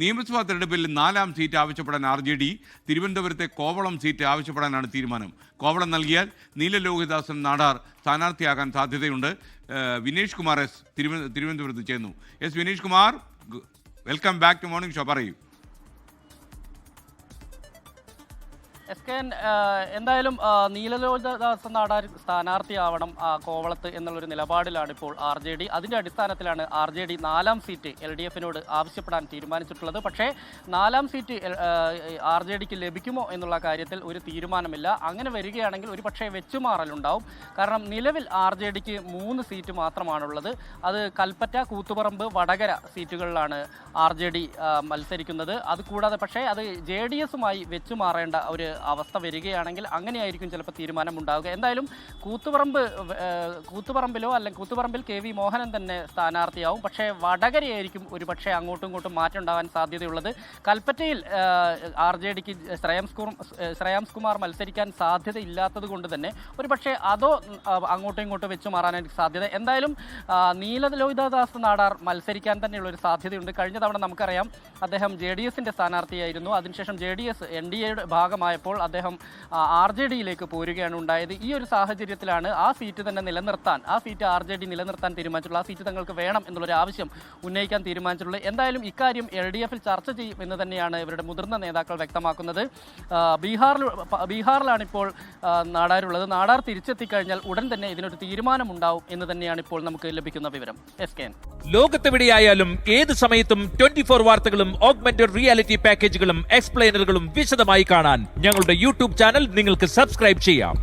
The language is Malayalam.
നിയമസഭാ തെരഞ്ഞെടുപ്പിൽ 4ാം സീറ്റ് ആവശ്യപ്പെടാൻ RJD, തിരുവനന്തപുരത്തെ കോവളം സീറ്റ് ആവശ്യപ്പെടാനാണ് തീരുമാനം. കോവളം നൽകിയാൽ നീല ലോഹിതദാസൻ നാടാർ സ്ഥാനാർത്ഥിയാകാൻ സാധ്യതയുണ്ട്. വിനേഷ് കുമാർ എസ് തിരുവനന്തപുരത്ത് ചേർന്നു. Vinesh Kumar, welcome back to morning show. പറയൂ. എന്തായാലും നീലലോഹിതദാസൻ നാടാർ സ്ഥാനാർത്ഥിയാവണം കോവളത്ത് എന്നുള്ളൊരു നിലപാടിലാണ് ഇപ്പോൾ RJD. അതിൻ്റെ അടിസ്ഥാനത്തിലാണ് RJD 4ാം സീറ്റ് LDFിനോട് ആവശ്യപ്പെടാൻ തീരുമാനിച്ചിട്ടുള്ളത്. പക്ഷേ 4ാം സീറ്റ് RJDക്ക് ലഭിക്കുമോ എന്നുള്ള കാര്യത്തിൽ ഒരു തീരുമാനമില്ല. അങ്ങനെ വരികയാണെങ്കിൽ ഒരു പക്ഷേ വെച്ചുമാറലുണ്ടാവും. കാരണം നിലവിൽ RJDക്ക് 3 സീറ്റ് മാത്രമാണുള്ളത്. അത് കൽപ്പറ്റ, കൂത്തുപറമ്പ്, വടകര സീറ്റുകളിലാണ് RJD മത്സരിക്കുന്നത്. അതുകൂടാതെ പക്ഷേ അത് JDSുമായി വെച്ചുമാറേണ്ട ഒരു അവസ്ഥ വരികയാണെങ്കിൽ അങ്ങനെയായിരിക്കും ചിലപ്പോൾ തീരുമാനം ഉണ്ടാവുക. എന്തായാലും കൂത്തുപറമ്പിലോ അല്ലെങ്കിൽ കൂത്തുപറമ്പിൽ KV മോഹനൻ തന്നെ സ്ഥാനാർത്ഥിയാവും. പക്ഷേ വടകരയായിരിക്കും ഒരു പക്ഷേ അങ്ങോട്ടും ഇങ്ങോട്ടും മാറ്റം ഉണ്ടാവാൻ സാധ്യതയുള്ളത്. കൽപ്പറ്റയിൽ RJDക്ക് ശ്രേയാംസ് കുമാർ മത്സരിക്കാൻ സാധ്യതയില്ലാത്തത് കൊണ്ട് തന്നെ ഒരു പക്ഷേ അതോ അങ്ങോട്ടും ഇങ്ങോട്ടും വെച്ച് മാറാനായിരിക്കും സാധ്യത. എന്തായാലും നീലലോഹിതദാസ് നാടാർ മത്സരിക്കാൻ തന്നെയുള്ളൊരു സാധ്യതയുണ്ട്. കഴിഞ്ഞ തവണ നമുക്കറിയാം അദ്ദേഹം JDSന്റെ സ്ഥാനാർത്ഥിയായിരുന്നു. അതിനുശേഷം JDS NDAയുടെ ഭാഗമായപ്പോൾ അദ്ദേഹം RJDയിലേക്ക് പോരുകയാണ് ഉണ്ടായത്. ഈ ഒരു സാഹചര്യത്തിലാണ് ആ സീറ്റ് തന്നെ നിലനിർത്താൻ, ആ സീറ്റ് RJD നിലനിർത്താൻ തീരുമാനിച്ചിട്ടുള്ളത്. ആ സീറ്റ് തങ്ങൾക്ക് വേണം എന്നുള്ളൊരു ആവശ്യം ഉന്നയിക്കാൻ തീരുമാനിച്ചിട്ടുള്ളത്. എന്തായാലും ഇക്കാര്യം LDFിൽ ചർച്ച ചെയ്യും എന്ന് തന്നെയാണ് ഇവരുടെ മുതിർന്ന നേതാക്കൾ വ്യക്തമാക്കുന്നത്. ബീഹാറിലാണ് ഇപ്പോൾ നാടാരുള്ളത്. നാടാർ തിരിച്ചെത്തിക്കഴിഞ്ഞാൽ ഉടൻ തന്നെ ഇതിനൊരു തീരുമാനമുണ്ടാവും എന്ന് തന്നെയാണ് ഇപ്പോൾ നമുക്ക് ലഭിക്കുന്ന വിവരം. ലോകത്തെവിടെയായാലും ഏത് സമയത്തും 24 വാർത്തകളും ഓഗ്മെന്റഡ് റിയാലിറ്റി പാക്കേജുകളും എക്സ്പ്ലെയിനറുകളും വിശദമായി കാണാൻ ഞങ്ങളുടെ YouTube ചാനൽ നിങ്ങൾക്ക് സബ്സ്ക്രൈബ് ചെയ്യാം.